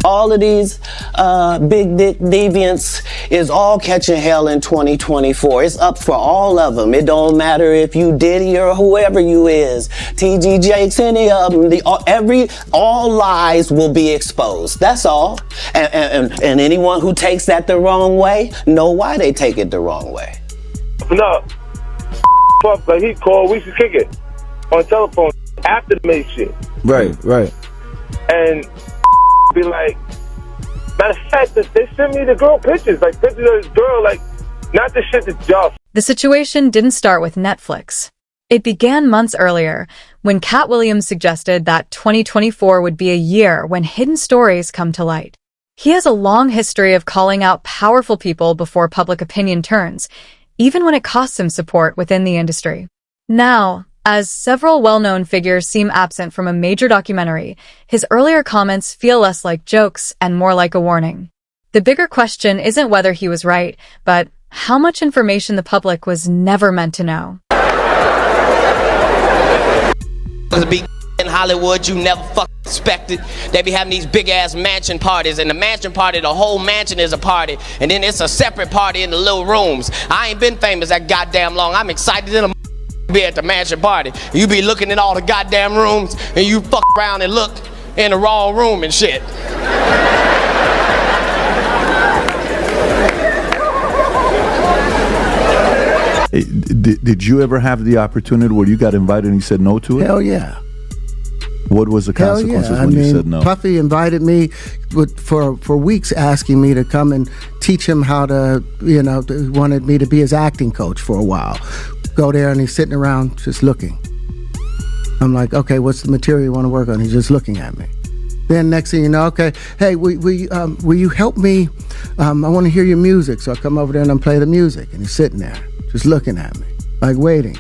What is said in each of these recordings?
All of these big dick deviants is all catching hell in 2024. It's up for all of them. It don't matter if you Diddy or whoever you is. TG Jakes, any of them. All lies will be exposed. That's all. And anyone who takes that the wrong way, know why they take it the wrong way. No. Fuck, like he called, we should kick it on telephone after the make shit. Right. And be like, matter of fact, they sent me the girl pictures of this girl, like, not the shit that y'all. The situation didn't start with Netflix. It began months earlier when Katt Williams suggested that 2024 would be a year when hidden stories come to light. He has a long history of calling out powerful people before public opinion turns, even when it costs him support within the industry. Now, as several well-known figures seem absent from a major documentary, his earlier comments feel less like jokes and more like a warning. The bigger question isn't whether he was right, but how much information the public was never meant to know. In Hollywood, you never expected. They be having these big-ass mansion parties, and the mansion party, the whole mansion is a party, and then it's a separate party in the little rooms. I ain't been famous that goddamn long. I'm excited to be at the mansion party. You be looking in all the goddamn rooms, and you fuck around and look in the wrong room and shit. Did you ever have the opportunity where you got invited and you said no to it? Hell yeah. What was the consequences when you said no? Puffy invited me for weeks, asking me to come and teach him how to, wanted me to be his acting coach for a while. Go there and he's sitting around just looking. I'm like, okay, what's the material you want to work on? He's just looking at me. Then next thing you know, okay, hey, will you help me? I want to hear your music. So I come over there and I play the music, and he's sitting there just looking at me, like waiting.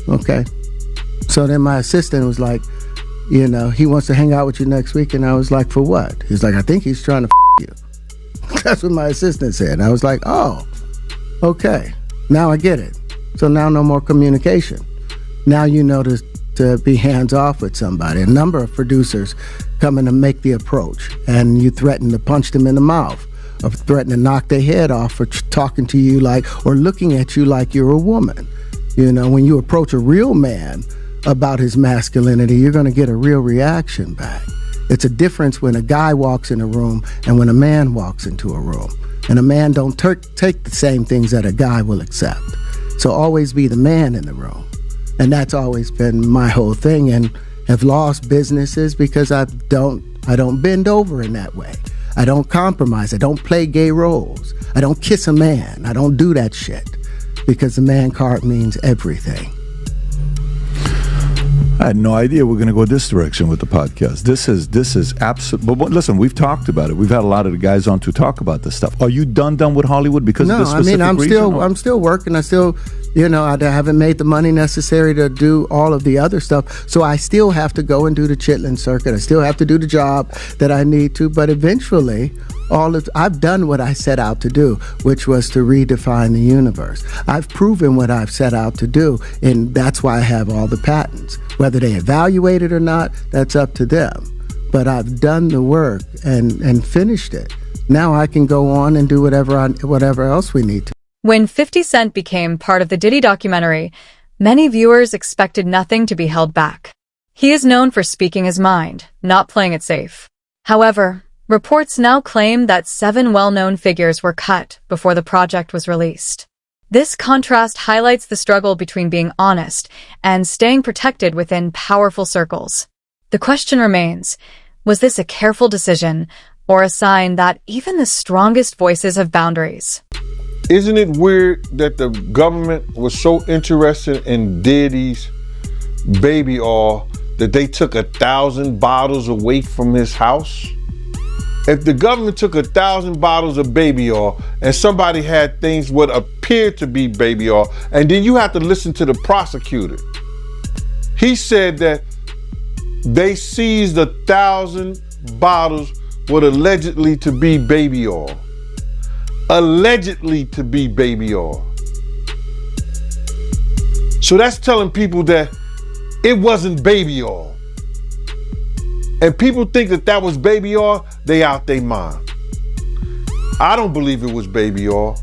Okay. So then my assistant was like, he wants to hang out with you next week. And I was like, for what? He's like, I think he's trying to you. That's what my assistant said. And I was like, oh, okay. Now I get it. So now no more communication. Now you know to be hands-off with somebody. A number of producers come in to make the approach, and you threaten to punch them in the mouth, or threaten to knock their head off for talking to you or looking at you like you're a woman. When you approach a real man about his masculinity, you're going to get a real reaction back. It's a difference when a guy walks in a room and when a man walks into a room. And a man don't take the same things that a guy will accept. So always be the man in the room. And that's always been my whole thing, and have lost businesses because I don't bend over in that way. I don't compromise. I don't play gay roles. I don't kiss a man. I don't do that shit because the man card means everything. I had no idea we're going to go this direction with the podcast. This is absolute. But listen, we've talked about it. We've had a lot of the guys on to talk about this stuff. Are you done with Hollywood because of this specific reason? I'm still working. I still, I haven't made the money necessary to do all of the other stuff. So I still have to go and do the Chitlin circuit. I still have to do the job that I need to. But eventually, I've done what I set out to do, which was to redefine the universe. I've proven what I've set out to do, and that's why I have all the patents. Whether they evaluate it or not, that's up to them. But I've done the work and finished it. Now I can go on and do whatever else we need to. When 50 Cent became part of the Diddy documentary, many viewers expected nothing to be held back. He is known for speaking his mind, not playing it safe. However, reports now claim that 7 well-known figures were cut before the project was released. This contrast highlights the struggle between being honest and staying protected within powerful circles. The question remains, was this a careful decision or a sign that even the strongest voices have boundaries? Isn't it weird that the government was so interested in Diddy's baby oil that they took 1,000 bottles away from his house? If the government took 1,000 bottles of baby oil and somebody had things what appeared to be baby oil, and then you have to listen to the prosecutor. He said that they seized 1,000 bottles what allegedly to be baby oil. Allegedly to be baby oil. So that's telling people that it wasn't baby oil. And people think that was baby oil, they out their mind. I don't believe it was baby oil.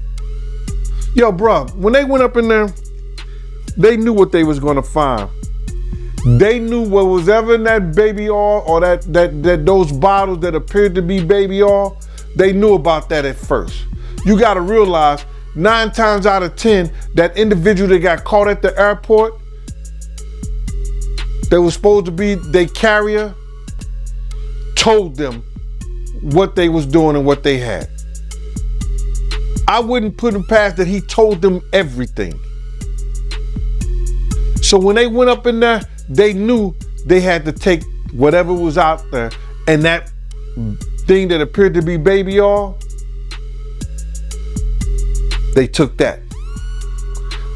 Yo, bro, when they went up in there, they knew what they was gonna find. They knew what was ever in that baby oil or that those bottles that appeared to be baby oil, they knew about that at first. You gotta realize 9 times out of 10, that individual that got caught at the airport, that was supposed to be their carrier, told them what they was doing and what they had. I wouldn't put him past that he told them everything. So when they went up in there, they knew they had to take whatever was out there, and that thing that appeared to be baby oil, they took that.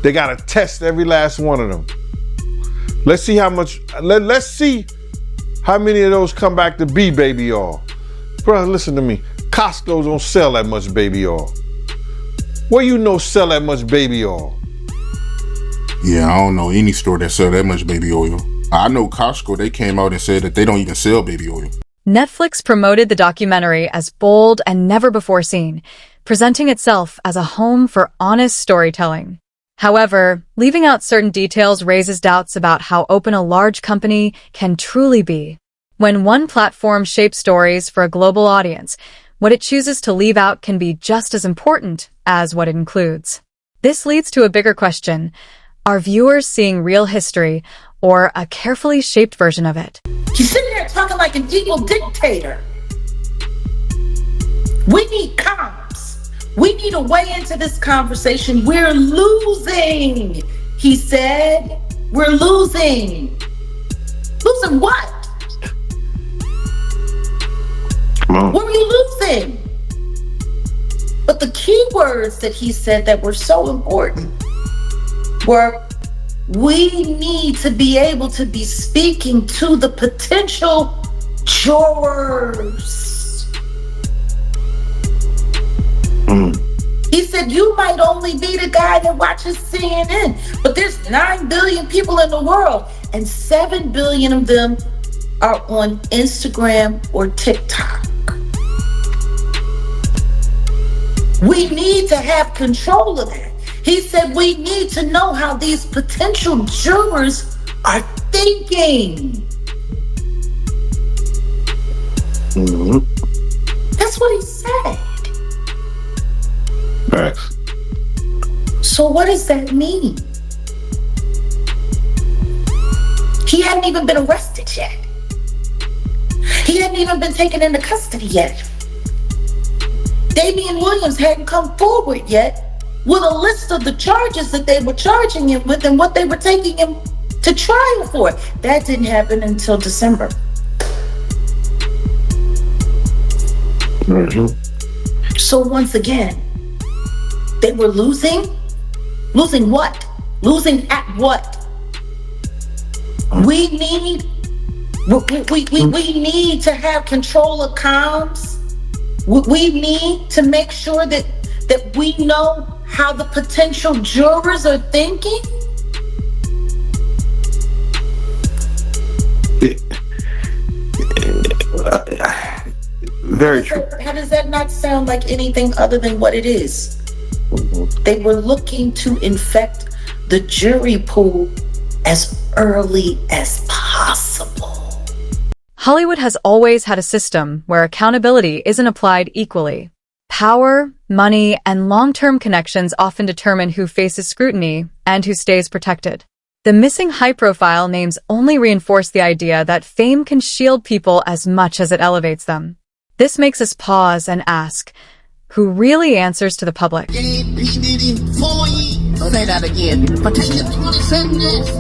They got to test every last one of them. Let's see how much, let's see how many of those come back to be baby oil. Bro, listen to me. Costco don't sell that much baby oil. Where you know sell that much baby oil? Yeah, I don't know any store that sell that much baby oil. I know Costco, they came out and said that they don't even sell baby oil. Netflix promoted the documentary as bold and never before seen, presenting itself as a home for honest storytelling. However, leaving out certain details raises doubts about how open a large company can truly be. When one platform shapes stories for a global audience, what it chooses to leave out can be just as important as what it includes. This leads to a bigger question. Are viewers seeing real history or a carefully shaped version of it? You're sitting there talking like an evil dictator. We need comms. We need a way into this conversation. We're losing, he said. We're losing. Losing what? What were you losing? But the key words that he said that were so important were, we need to be able to be speaking to the potential jurors. He said, you might only be the guy that watches CNN, but there's 9 billion people in the world, and 7 billion of them are on Instagram or TikTok. We need to have control of that. He said we need to know how these potential jurors are thinking. That's what he said. Facts. So what does that mean? He hadn't even been arrested yet. He hadn't even been taken into custody yet. Damian Williams hadn't come forward yet with a list of the charges that they were charging him with and what they were taking him to trial for. That didn't happen until December. So once again, they were losing. Losing what? Losing at what? We need to have control of comms. We need to make sure that we know how the potential jurors are thinking. Very true. How does that not sound like anything other than what it is? They were looking to infect the jury pool as early as possible. Hollywood has always had a system where accountability isn't applied equally. Power, money, and long-term connections often determine who faces scrutiny and who stays protected. The missing high-profile names only reinforce the idea that fame can shield people as much as it elevates them. This makes us pause and ask, who really answers to the public? P. Diddy, 4 years. Say that again. For taking 27 years.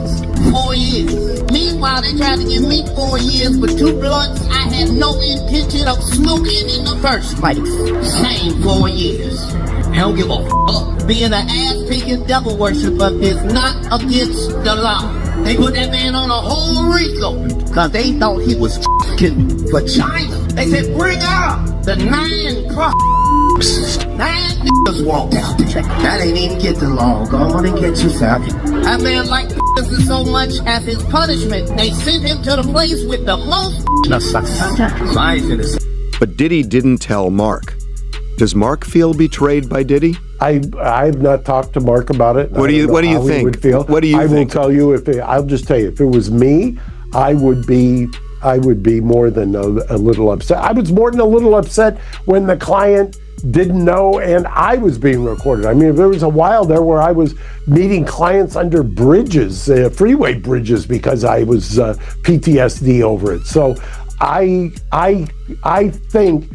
4 years. Meanwhile, they tried to give me 4 years for 2 blunts I had no intention of smoking in the first place. Same 4 years. I don't give a fuck. Being an ass-picking devil worshiper is not against the law. They put that man on a whole RICO because they thought he was f***ing for China. They said, bring out the 9 niggas walked out there. That ain't even get the law. Go on and get you something. That man liked this so much as his punishment. They sent him to the place with the most. So I ain't finna say. But Diddy didn't tell Mark. Does Mark feel betrayed by Diddy? I've not talked to Mark about it. What do you think? Would feel. What do you think? I will tell you, I'll just tell you, if it was me, I would be more than a little upset. I was more than a little upset when the client didn't know and I was being recorded. I mean, there was a while there where I was meeting clients under bridges, freeway bridges, because I was PTSD over it. So I think,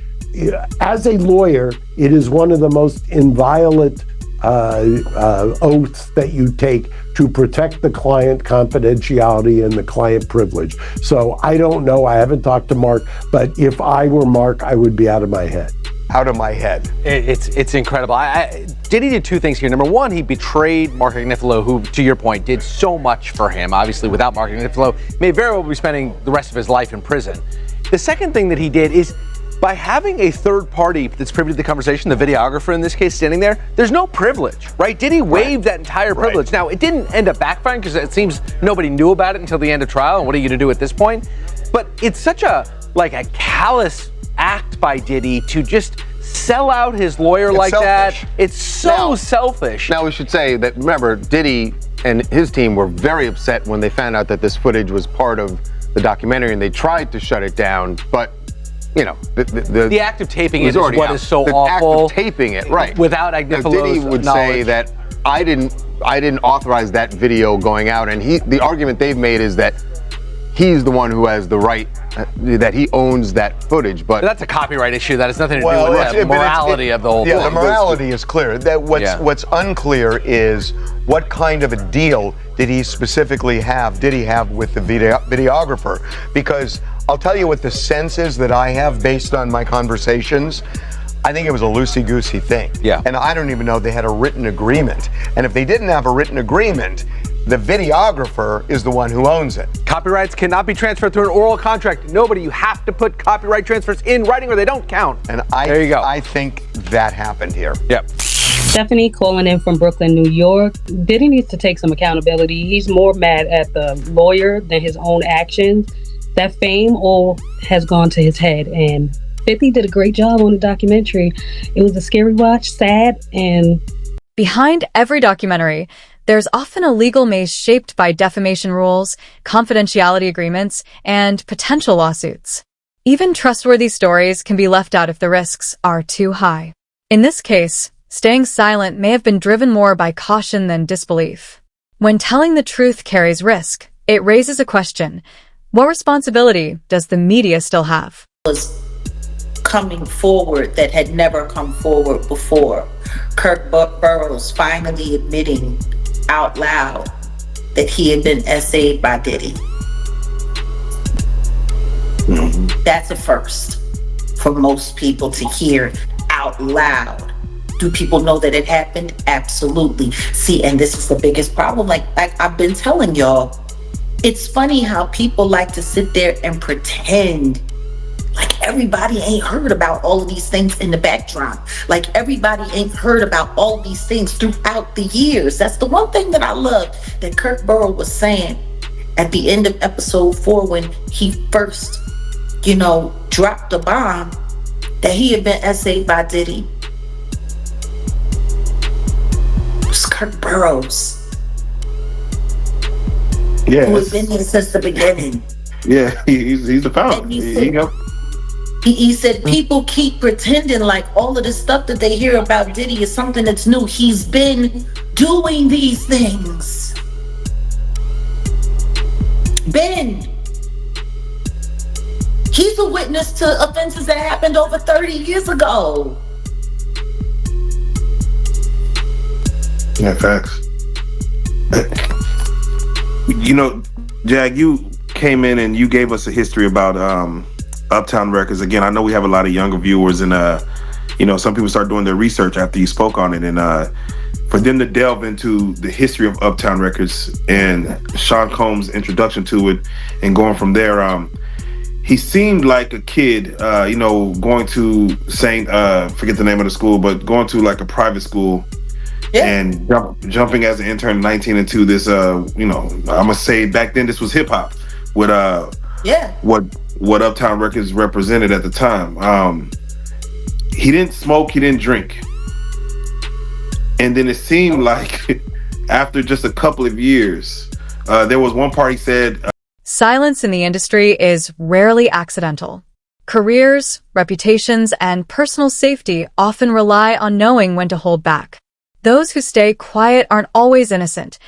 as a lawyer, it is one of the most inviolate oaths that you take to protect the client confidentiality and the client privilege. So I don't know. I haven't talked to Mark, but if I were Mark, I would be out of my head. Out of my head. It's incredible. Diddy did two things here. Number one, he betrayed Mark Agnifilo, who, to your point, did so much for him. Obviously, without Mark Agnifilo, may very well be spending the rest of his life in prison. The second thing that he did is, by having a third party that's privy to the conversation, the videographer in this case standing there, there's no privilege, right? Diddy waived that entire privilege. Now, it didn't end up backfiring because it seems nobody knew about it until the end of trial, and what are you going to do at this point? But it's such a callous act by Diddy to just sell out his lawyer like that. It's so selfish. Now, we should say that, remember, Diddy and his team were very upset when they found out that this footage was part of the documentary, and they tried to shut it down, but you know, the act of taping it is what is so awful. The act of taping it, right? Without Agnifilo's Diddy would knowledge. say that I didn't authorize that video going out, and the argument they've made is that he's the one who has the right, that he owns that footage. But that's a copyright issue. That has nothing to do with the morality of the whole thing. Yeah, the morality is clear. What's unclear is what kind of a deal did he have with the videographer? Because I'll tell you what the sense is that I have based on my conversations. I think it was a loosey-goosey thing. Yeah. And I don't even know they had a written agreement. And if they didn't have a written agreement, the videographer is the one who owns it. Copyrights cannot be transferred through an oral contract. You have to put copyright transfers in writing or they don't count. And there you go. I think that happened here. Yep. Stephanie calling in from Brooklyn, New York. Diddy needs to take some accountability. He's more mad at the lawyer than his own actions. That fame all has gone to his head, and 50 did a great job on the documentary. It was a scary watch, sad, and... Behind every documentary, there's often a legal maze shaped by defamation rules, confidentiality agreements, and potential lawsuits. Even trustworthy stories can be left out if the risks are too high. In this case, staying silent may have been driven more by caution than disbelief. When telling the truth carries risk, it raises a question. What responsibility does the media still have? Was coming forward that had never come forward before. Kirk Burroughs finally admitting out loud that he had been essayed by Diddy. That's a first for most people to hear out loud. Do people know that it happened? Absolutely. See, and this is the biggest problem. Like I've been telling y'all, it's funny how people like to sit there and pretend like everybody ain't heard about all of these things in the backdrop. Like everybody ain't heard about all these things throughout the years. That's the one thing that I love that Kirk Burroughs was saying at the end of episode 4 when he first, dropped the bomb that he had been essayed by Diddy. It's Kirk Burroughs. Yeah, who has been here since the beginning. Yeah, he's the founder. He said people keep pretending like all of the stuff that they hear about Diddy is something that's new. He's been doing these things. He's a witness to offenses that happened over 30 years ago. Yeah, facts. Jag, you came in and you gave us a history about Uptown Records. Again, I know we have a lot of younger viewers, and some people start doing their research after you spoke on it, and for them to delve into the history of Uptown Records and Sean Combs' introduction to it, and going from there, he seemed like a kid, going to forget the name of the school, but going to like a private school. Yeah. And jumping as an intern 19 into this, I'm gonna say back then this was hip hop with Yeah. what Uptown Records represented at the time. He didn't smoke, he didn't drink. And then it seemed like after just a couple of years, there was one part he said, silence in the industry is rarely accidental. Careers, reputations, and personal safety often rely on knowing when to hold back. Those who stay quiet aren't always innocent.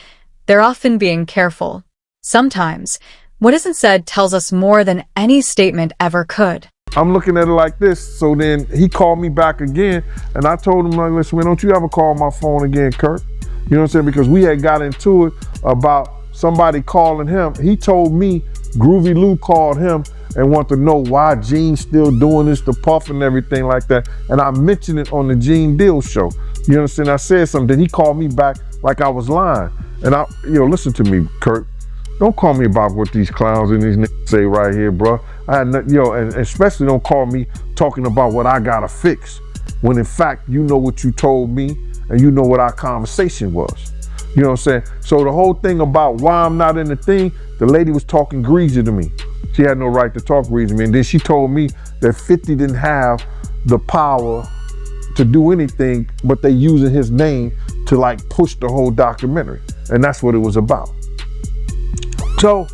They're often being careful. Sometimes, what isn't said tells us more than any statement ever could. I'm looking at it like this. So then he called me back again, and I told him, like, listen, don't you ever call my phone again, Kurt? You know what I'm saying? Because we had got into it about somebody calling him. He told me Groovy Lou called him and wanted to know why Gene's still doing this to Puff and everything like that. And I mentioned it on the Gene Deal show. You understand? I said something. Then he called me back like I was lying. And listen to me, Kurt. Don't call me about what these clowns and these niggas say right here, bro. And especially don't call me talking about what I gotta fix. When in fact, you know what you told me and you know what our conversation was. You know what I'm saying? So the whole thing about why I'm not in the thing, the lady was talking greasy to me. She had no right to talk greasy to me. And then she told me that 50 didn't have the power to do anything, but they using his name to like push the whole documentary. And that's what it was about. So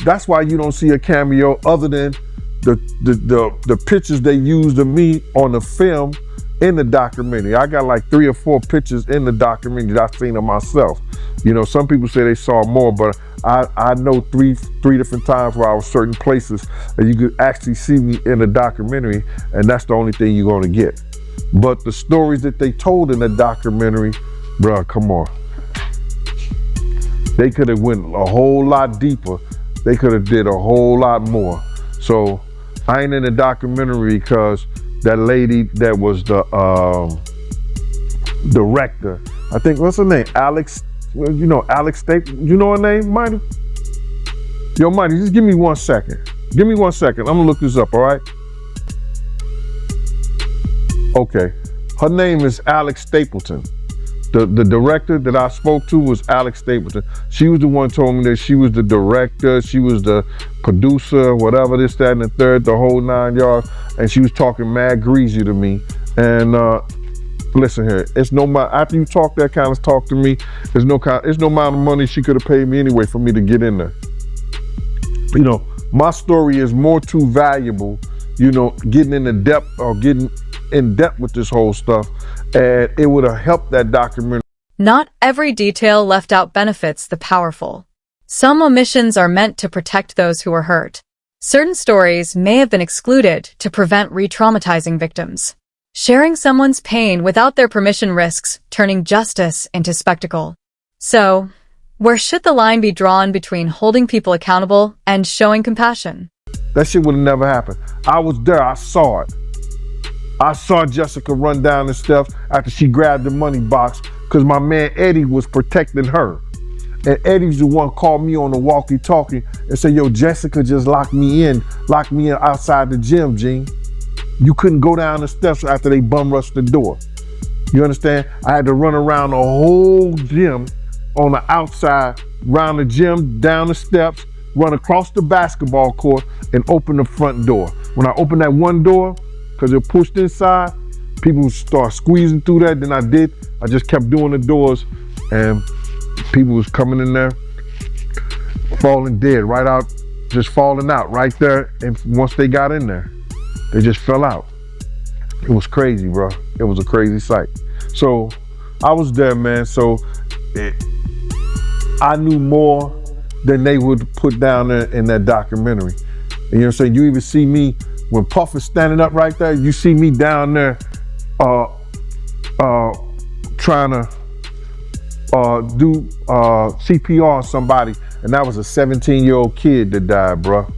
that's why you don't see a cameo other than the pictures they used of me on the film in the documentary. I got like 3 or 4 pictures in the documentary that I've seen of myself. You know, some people say they saw more, but I know three different times where I was certain places and you could actually see me in the documentary, and that's the only thing you're gonna get. But the stories that they told in the documentary, bruh, come on. They could have went a whole lot deeper. They could have did a whole lot more. So I ain't in the documentary because that lady that was the director, I think, what's her name? Alex, Alex Staples. You know her name, Mighty? Yo, Mighty, just give me 1 second. Give me 1 second. I'm gonna look this up, all right? Okay. Her name is Alex Stapleton. The director that I spoke to was Alex Stapleton. She was the one who told me that she was the director, she was the producer, whatever, this, that, and the third, the whole 9 yards. And she was talking mad greasy to me. And listen here, it's no matter, after you talk that kind of talk to me, there's no amount of money she could have paid me anyway for me to get in there. You know, my story is more too valuable, getting in depth with this whole stuff. And it would have helped that documentary. Not every detail left out benefits the powerful. Some omissions are meant to protect those who are hurt. Certain stories may have been excluded to prevent re-traumatizing victims. Sharing someone's pain without their permission risks turning justice into spectacle. So, where should the line be drawn between holding people accountable and showing compassion? That shit would have never happened. I was there, I saw it. I saw Jessica run down the steps after she grabbed the money box because my man Eddie was protecting her. And Eddie's the one called me on the walkie-talkie and said, yo, Jessica just locked me in outside the gym, Gene. You couldn't go down the steps after they bum rushed the door. You understand? I had to run around the whole gym on the outside, around the gym, down the steps, run across the basketball court and open the front door. When I opened that one door, because it pushed inside, people start squeezing through that. Then I just kept doing the doors and people was coming in there, falling dead, right out, just falling out right there. And once they got in there, they just fell out. It was crazy, bro. It was a crazy sight. So I was there, man. So I knew more than they would put down there in that documentary. And you know what I'm saying? You even see me, when Puff is standing up right there, you see me down there trying to do CPR on somebody, and that was a 17-year-old kid that died, bro.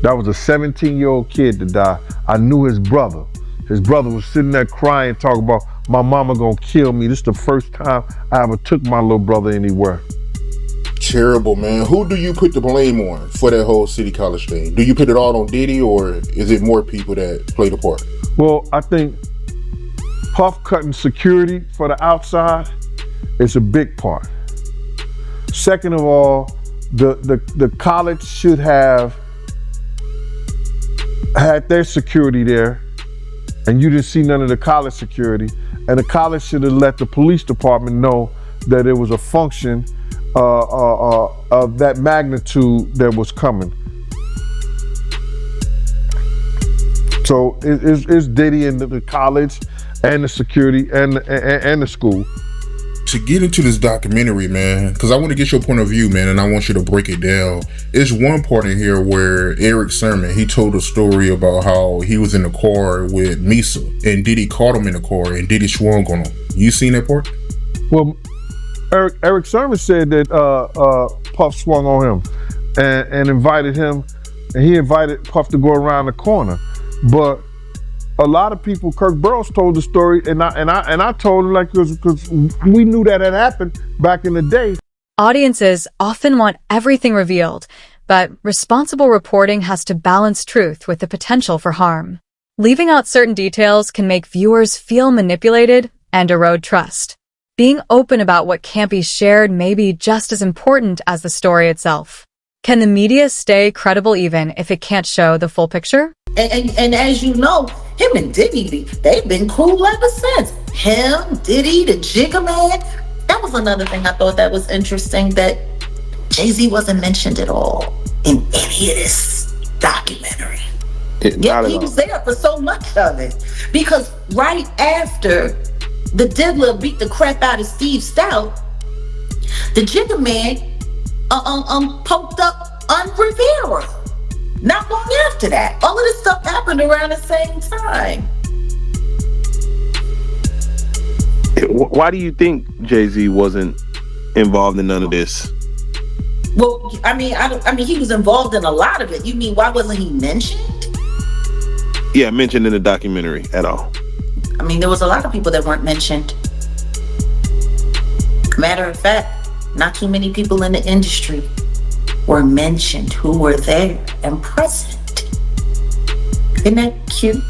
That was a 17-year-old kid that died. I knew his brother. His brother was sitting there crying, talking about, my mama gonna kill me. This is the first time I ever took my little brother anywhere. Terrible, man. Who do you put the blame on for that whole City College thing? Do you put it all on Diddy, or is it more people that played a part? Well, I think Puff cutting security for the outside is a big part. Second of all, the college should have had their security there, and you didn't see none of the college security, and the college should have let the police department know that it was a function of that magnitude that was coming. So it's Diddy and the college and the security and the school. To get into this documentary, man, because I want to get your point of view, man, and I want you to break it down. It's one part in here where Eric Sermon, he told a story about how he was in the car with Misa, and Diddy caught him in the car, and Diddy swung on him. You seen that part? Well, Eric Sermon said that Puff swung on him and invited him, and he invited Puff to go around the corner. But a lot of people, Kirk Burrows told the story, and I told him, like, because we knew that had happened back in the day. Audiences often want everything revealed, but responsible reporting has to balance truth with the potential for harm. Leaving out certain details can make viewers feel manipulated and erode trust. Being open about what can't be shared may be just as important as the story itself. Can the media stay credible even if it can't show the full picture? And as you know, him and Diddy, they've been cool ever since. Him, Diddy, the Jigga Man. That was another thing I thought that was interesting, that Jay-Z wasn't mentioned at all in any of this documentary. Yet he was there for so much of it. Because right after the Diddler beat the crap out of Steve Stout, the Jigga Man poked up on Rivera. Not long after that. All of this stuff happened around the same time. Why do you think Jay-Z wasn't involved in none of this? Well, I mean, he was involved in a lot of it. You mean, why wasn't he mentioned? Yeah, mentioned in the documentary at all. I mean, there was a lot of people that weren't mentioned. Matter of fact, not too many people in the industry were mentioned who were there and present. Isn't that cute?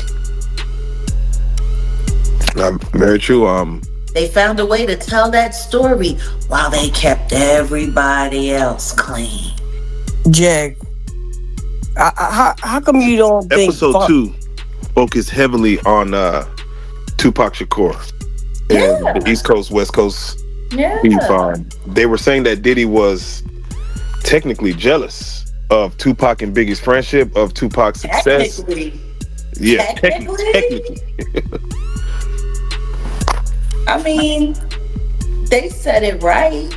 Very true. They found a way to tell that story while they kept everybody else clean. Jag, how come you don't think... Episode 2 focused heavily on Tupac Shakur and the East Coast, West Coast beef. They were saying that Diddy was technically jealous of Tupac and Biggie's friendship, of Tupac's success. Technically. I mean, they said it right.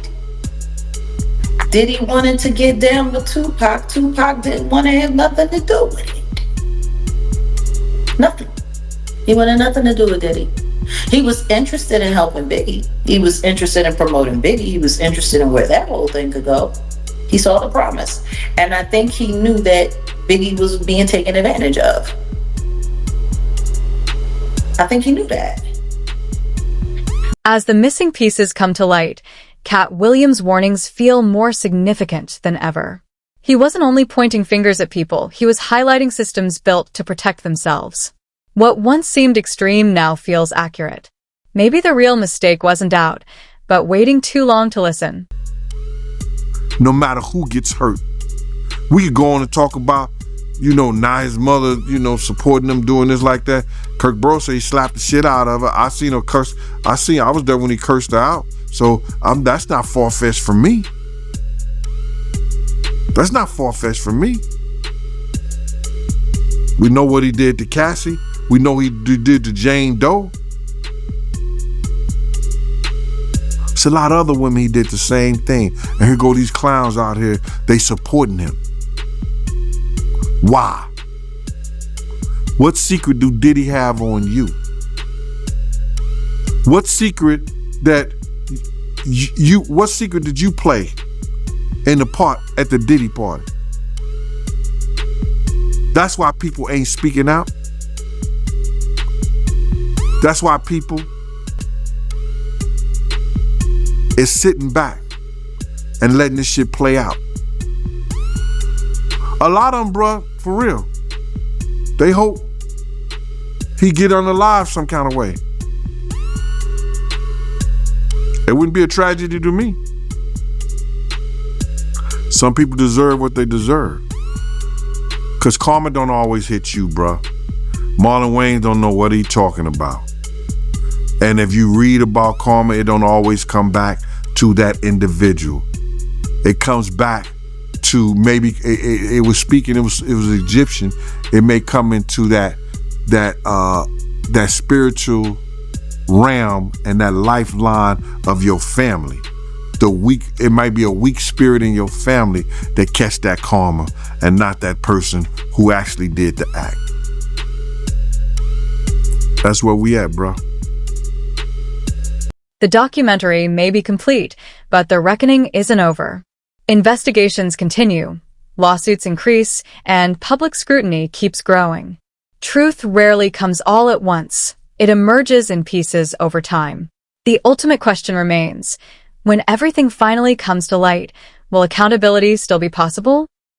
Diddy wanted to get down with Tupac. Tupac didn't want to have nothing to do with it. Nothing. He wanted nothing to do with Diddy. He was interested in helping Biggie. He was interested in promoting Biggie. He was interested in where that whole thing could go. He saw the promise. And I think he knew that Biggie was being taken advantage of. I think he knew that. As the missing pieces come to light, Katt Williams' warnings feel more significant than ever. He wasn't only pointing fingers at people, he was highlighting systems built to protect themselves. What once seemed extreme now feels accurate. Maybe the real mistake wasn't out, but waiting too long to listen. No matter who gets hurt, we could go on and talk about, Nia's mother, supporting them, doing this like that. Kirk Burrows said he slapped the shit out of her. I seen her curse. I was there when he cursed her out. So that's not far-fetched for me. That's not far-fetched for me. We know what he did to Cassie. We know he did to Jane Doe. It's a lot of other women he did the same thing. And here go these clowns out here, they supporting him. Why? What secret do Diddy have on you? What secret that what secret did you play in the part at the Diddy party? That's why people ain't speaking out. That's why people is sitting back and letting this shit play out. A lot of them, bruh, for real, they hope he get unalive some kind of way. It wouldn't be a tragedy to me. Some people deserve what they deserve. Cause karma don't always hit you, bruh. Marlon Wayne don't know what he talking about. And if you read about karma, it don't always come back to that individual. It comes back to maybe it was speaking. It was Egyptian. It may come into that spiritual realm and that lifeline of your family. It might be a weak spirit in your family that catch that karma, and not that person who actually did the act. That's where we at, bro. The documentary may be complete, but the reckoning isn't over. Investigations continue, lawsuits increase, and public scrutiny keeps growing. Truth rarely comes all at once. It emerges in pieces over time. The ultimate question remains: when everything finally comes to light, will accountability still be possible?